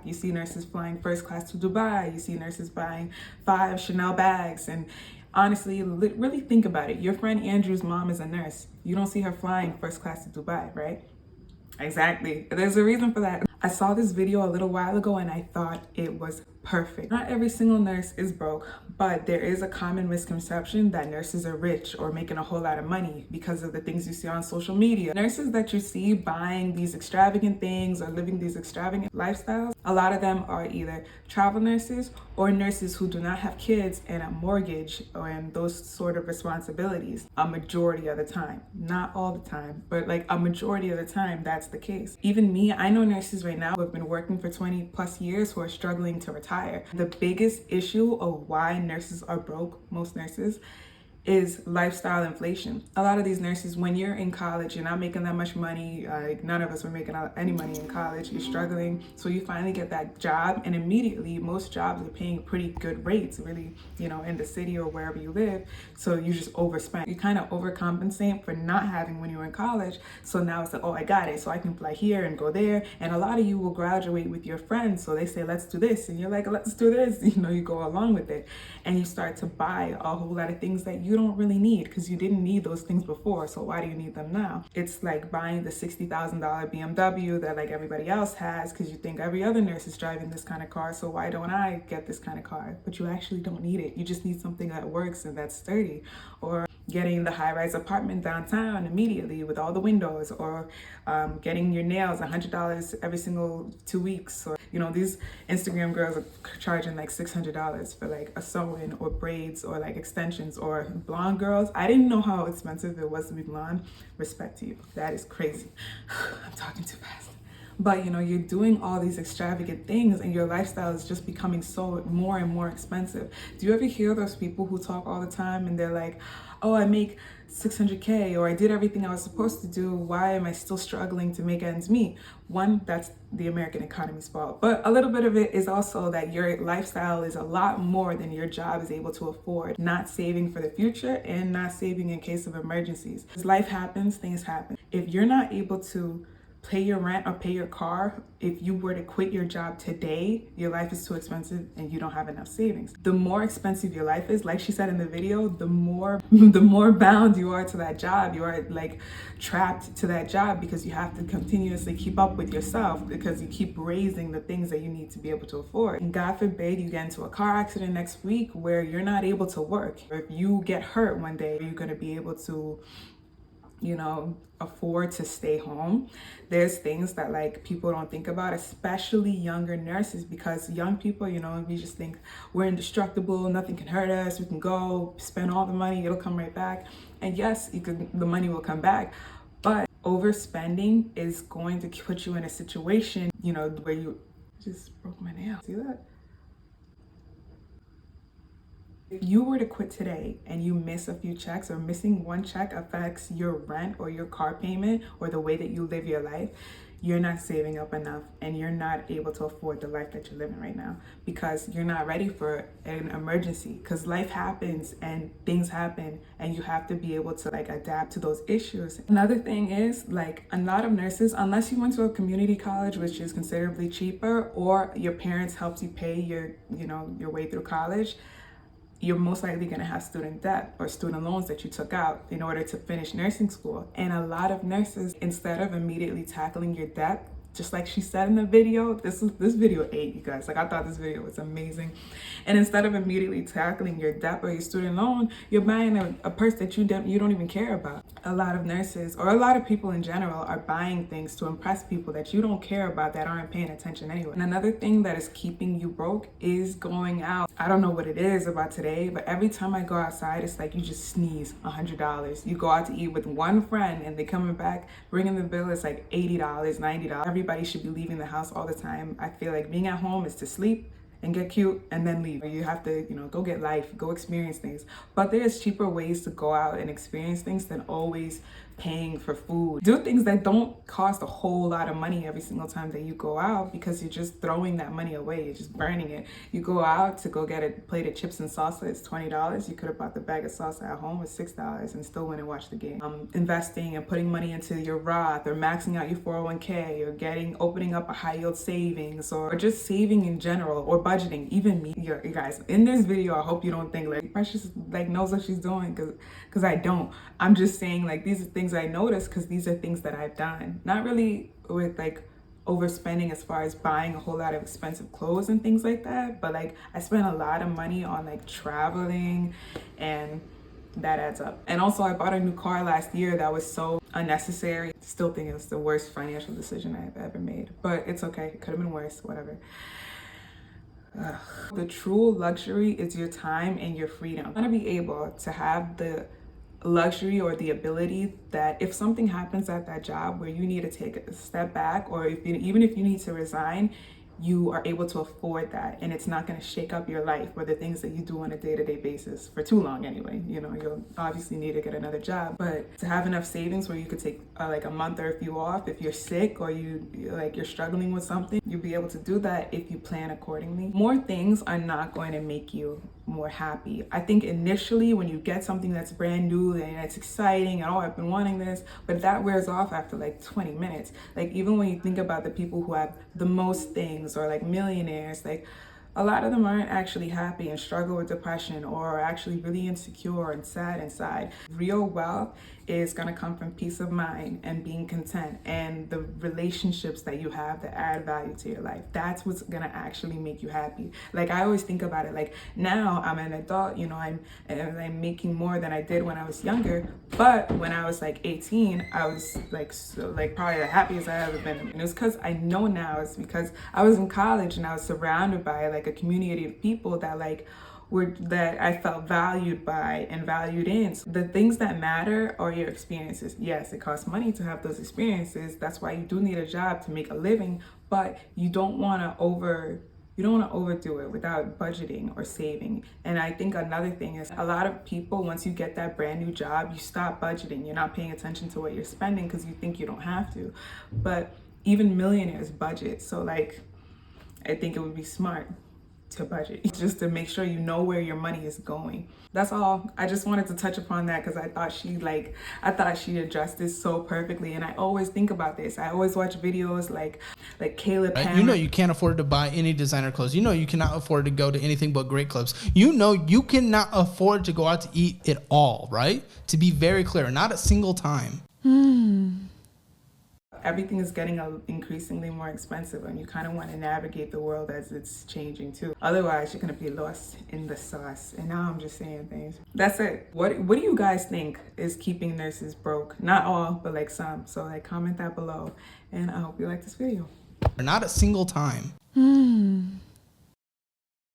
You see nurses flying first class to Dubai. You see nurses buying 5 Chanel bags. And honestly, really think about it. Your friend Andrew's mom is a nurse. You don't see her flying first class to Dubai, right? Exactly. There's a reason for that. I saw this video a little while ago and I thought it was perfect. Not every single nurse is broke, but there is a common misconception that nurses are rich or making a whole lot of money because of the things you see on social media. Nurses that you see buying these extravagant things or living these extravagant lifestyles, a lot of them are either travel nurses or nurses who do not have kids and a mortgage and those sort of responsibilities. A majority of the time, not all the time, but like a majority of the time, that's the case. Even me, I know nurses right now who have been working for 20 plus years who are struggling to retire. The biggest issue of why nurses are broke, most nurses, is lifestyle inflation. A lot of these nurses, when you're in college, you're not making that much money. None of us were making any money in college. You're struggling. So you finally get that job, and immediately most jobs are paying pretty good rates, really, in the city or wherever you live. So you just overspend. You kind of overcompensate for not having when you were in college. So now it's like, oh, I got it. So I can fly here and go there. And a lot of you will graduate with your friends. So they say, let's do this. And you're like, let's do this. You go along with it. And you start to buy a whole lot of things that you don't really need because you didn't need those things before. So why do you need them now? It's like buying the $60,000 BMW that like everybody else has because you think every other nurse is driving this kind of car. So why don't I get this kind of car? But you actually don't need it. You just need something that works and that's sturdy. Or getting the high-rise apartment downtown immediately with all the windows, or getting your nails $100 every single 2 weeks, or these Instagram girls are charging like $600 for like a sew-in or braids or like extensions. Or blonde girls, I didn't know how expensive it was to be blonde. Respect to you, that is crazy. I'm talking too fast. But you're doing all these extravagant things and your lifestyle is just becoming so more and more expensive. Do you ever hear those people who talk all the time and they're like, oh, I make 600K, or I did everything I was supposed to do. Why am I still struggling to make ends meet? One, that's the American economy's fault. But a little bit of it is also that your lifestyle is a lot more than your job is able to afford. Not saving for the future and not saving in case of emergencies. As life happens, things happen. If you're not able to pay your rent or pay your car, if you were to quit your job today, your life is too expensive and you don't have enough savings. The more expensive your life is, like she said in the video, the more bound you are to that job. You are like trapped to that job because you have to continuously keep up with yourself because you keep raising the things that you need to be able to afford. And God forbid you get into a car accident next week where you're not able to work. Or if you get hurt one day, you're going to be able to afford to stay home. There's things that like people don't think about, especially younger nurses, because young people, we just think we're indestructible, nothing can hurt us, we can go spend all the money, it'll come right back. And yes, the money will come back, but overspending is going to put you in a situation, where you just broke my nail. See that? If you were to quit today and you miss a few checks, or missing one check affects your rent or your car payment or the way that you live your life, you're not saving up enough and you're not able to afford the life that you're living right now because you're not ready for an emergency, because life happens and things happen and you have to be able to like adapt to those issues. Another thing is like a lot of nurses, unless you went to a community college, which is considerably cheaper, or your parents helped you pay your way through college, you're most likely going to have student debt or student loans that you took out in order to finish nursing school. And a lot of nurses, instead of immediately tackling your debt, just like she said in the video, this video ate, you guys. Like, I thought this video was amazing. And instead of immediately tackling your debt or your student loan, you're buying a purse that you don't even care about. A lot of nurses, or a lot of people in general, are buying things to impress people that you don't care about, that aren't paying attention anyway. And another thing that is keeping you broke is going out. I don't know what it is about today, but every time I go outside, it's like you just sneeze $100. You go out to eat with one friend and they coming back, bringing the bill, it's like $80, $90. Everybody should be leaving the house all the time. I feel like being at home is to sleep and get cute and then leave. You have to, go get life, go experience things. But there's cheaper ways to go out and experience things than always paying for food. Do things that don't cost a whole lot of money every single time that you go out, because you're just throwing that money away. You're just burning it. You go out to go get a plate of chips and salsa, it's $20. You could have bought the bag of salsa at home with $6 and still went and watched the game. Investing and putting money into your Roth, or maxing out your 401k, or opening up a high yield savings, or just saving in general, or budgeting. Even me, you guys, in this video, I hope you don't think like Precious like knows what she's doing, because I don't. I'm just saying like these are things I noticed, because these are things that I've done. Not really with like overspending as far as buying a whole lot of expensive clothes and things like that, but like I spent a lot of money on like traveling, and that adds up. And also I bought a new car last year that was so unnecessary. Still think it was the worst financial decision I've ever made, but it's okay. It could have been worse, whatever. Ugh. The true luxury is your time and your freedom. I want to be able to have the luxury or the ability that if something happens at that job where you need to take a step back, or even if you need to resign, you are able to afford that, and it's not going to shake up your life or the things that you do on a day-to-day basis for too long anyway. You know, you'll obviously need to get another job, but to have enough savings where you could take like a month or a few off if you're sick, or you're struggling with something, you'll be able to do that if you plan accordingly. More things are not going to make you more happy. I think initially when you get something that's brand new and it's exciting and, oh, I've been wanting this, but that wears off after like 20 minutes. Like even when you think about the people who have the most things, or like millionaires, like a lot of them aren't actually happy and struggle with depression, or are actually really insecure and sad inside. Real wealth is going to come from peace of mind and being content, and the relationships that you have that add value to your life. That's what's going to actually make you happy. Like I always think about it, like now I'm an adult, you know, I'm making more than I did when I was younger, but when I was like 18, I was like probably the happiest I ever been. And it was because I know now, it's because I was in college and I was surrounded by like a community of people that that I felt valued by and valued in. So the things that matter are your experiences. Yes, it costs money to have those experiences. That's why you do need a job to make a living, but you don't want to overdo it without budgeting or saving. And I think another thing is, a lot of people, once you get that brand new job, you stop budgeting. You're not paying attention to what you're spending because you think you don't have to. But even millionaires budget. So like, I think it would be smart to budget, just to make sure you know where your money is going. That's all. I just wanted to touch upon that because I thought she addressed this so perfectly. And I always think about this. I always watch videos like Caleb. Right? You know you can't afford to buy any designer clothes. You know you cannot afford to go to anything but great clubs. You know you cannot afford to go out to eat at all, right? To be very clear, not a single time. Everything is getting increasingly more expensive, and you kind of want to navigate the world as it's changing too. Otherwise, you're going to be lost in the sauce. And now I'm just saying things. That's it. What do you guys think is keeping nurses broke? Not all, but like some. So like comment that below, and I hope you like this video. Not a single time.